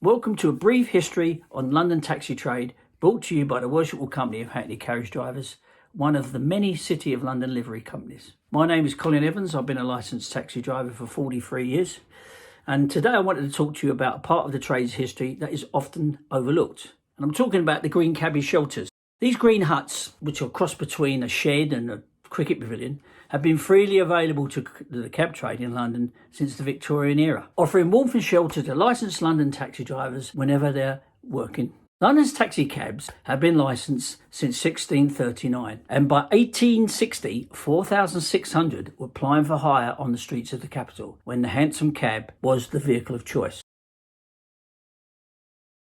Welcome to a brief history on London taxi trade, brought to you by the Worshipful Company of Hackney Carriage Drivers, one of the many City of London livery companies. My name is Colin Evans. I've been a licensed taxi driver for 43 years. And today I wanted to talk to you about a part of the trade's history that is often overlooked. And I'm talking about the green Cabbie shelters. These green huts, which are a cross between a shed and a cricket pavilion, have been freely available to the cab trade in London since the Victorian era, offering warmth and shelter to licensed London taxi drivers whenever they're working. London's taxi cabs have been licensed since 1639, and by 1860, 4,600 were plying for hire on the streets of the capital, when the hansom cab was the vehicle of choice.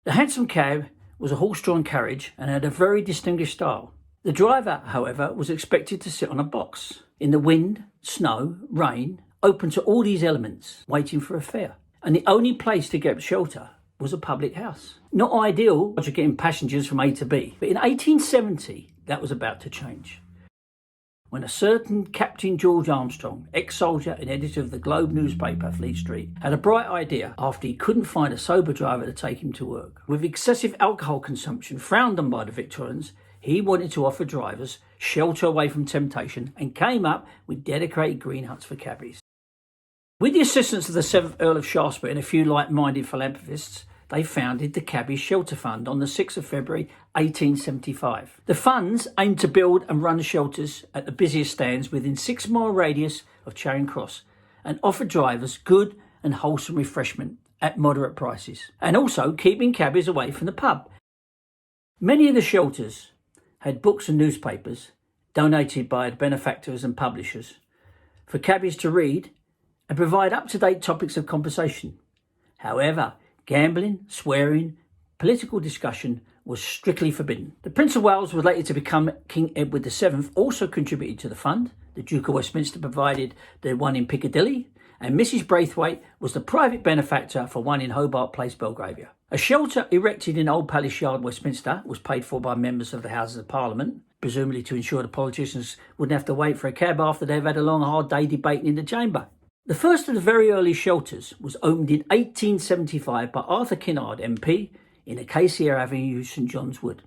The hansom cab was a horse-drawn carriage and had a very distinguished style. The driver, however, was expected to sit on a box in the wind, snow, rain, open to all these elements, waiting for a fare. And the only place to get shelter was a public house. Not ideal for getting passengers from A to B, but in 1870, that was about to change, when a certain Captain George Armstrong, ex-soldier and editor of the Globe newspaper, Fleet Street, had a bright idea after he couldn't find a sober driver to take him to work. With excessive alcohol consumption frowned on by the Victorians, he wanted to offer drivers shelter away from temptation and came up with dedicated green huts for cabbies. With the assistance of the 7th Earl of Shaftesbury and a few like-minded philanthropists, they founded the Cabbie Shelter Fund on the 6th of February 1875. The funds aimed to build and run shelters at the busiest stands within 6-mile radius of Charing Cross and offer drivers good and wholesome refreshment at moderate prices, and also keeping cabbies away from the pub. Many of the shelters had books and newspapers donated by benefactors and publishers for cabbies to read and provide up-to-date topics of conversation. However, gambling, swearing, political discussion was strictly forbidden. The Prince of Wales was later to become King Edward VII, also contributed to the fund. The Duke of Westminster provided the one in Piccadilly, and Mrs. Braithwaite was the private benefactor for one in Hobart Place, Belgravia. A shelter erected in Old Palace Yard, Westminster, was paid for by members of the Houses of Parliament, presumably to ensure the politicians wouldn't have to wait for a cab after they've had a long, hard day debating in the chamber. The first of the very early shelters was opened in 1875 by Arthur Kinnaird, MP, in Acacia Avenue, St John's Wood.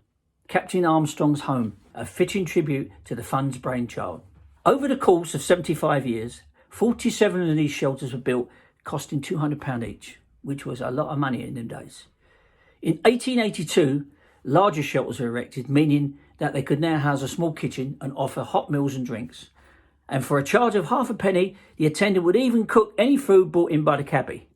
Captain Armstrong's home, a fitting tribute to the fund's brainchild. Over the course of 75 years, 47 of these shelters were built, costing £200 each, which was a lot of money in them days. In 1882, larger shelters were erected, meaning that they could now house a small kitchen and offer hot meals and drinks. And for a charge of half a penny, the attendant would even cook any food brought in by the cabbie.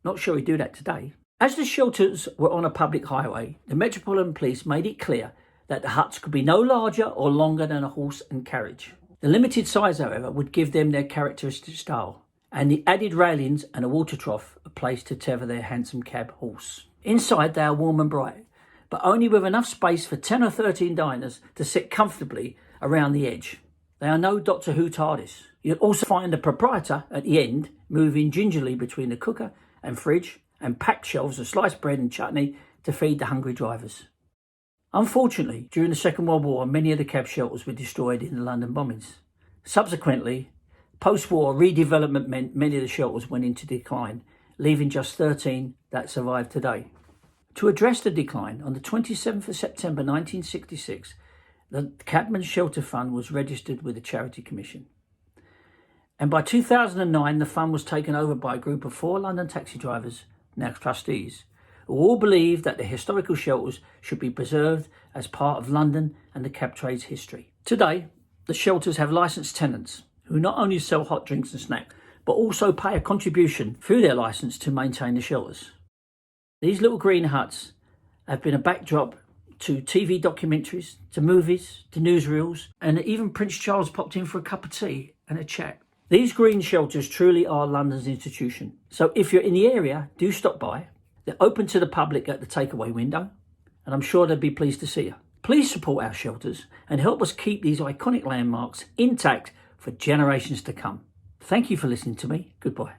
Not sure he'd do that today. As the shelters were on a public highway, the Metropolitan Police made it clear that the huts could be no larger or longer than a horse and carriage. The limited size, however, would give them their characteristic style, and the added railings and a water trough a place to tether their hansom cab horse. Inside they are warm and bright, but only with enough space for 10 or 13 diners to sit comfortably around the edge. They are no Doctor Who TARDIS. You'll also find the proprietor at the end moving gingerly between the cooker and fridge and packed shelves of sliced bread and chutney to feed the hungry drivers. Unfortunately, during the Second World War, many of the cab shelters were destroyed in the London bombings. Subsequently, post-war redevelopment meant many of the shelters went into decline, leaving just 13 that survive today. To address the decline, on the 27th of September 1966, the Cabman's Shelter Fund was registered with the Charity Commission. And by 2009, the fund was taken over by a group of 4 London taxi drivers, now trustees, who all believe that the historical shelters should be preserved as part of London and the cab trade's history. Today, the shelters have licensed tenants who not only sell hot drinks and snacks, but also pay a contribution through their licence to maintain the shelters. These little green huts have been a backdrop to TV documentaries, to movies, to newsreels, and even Prince Charles popped in for a cup of tea and a chat. These green shelters truly are London's institution. So if you're in the area, do stop by. They're open to the public at the takeaway window, and I'm sure they'd be pleased to see you. Please support our shelters and help us keep these iconic landmarks intact for generations to come. Thank you for listening to me. Goodbye.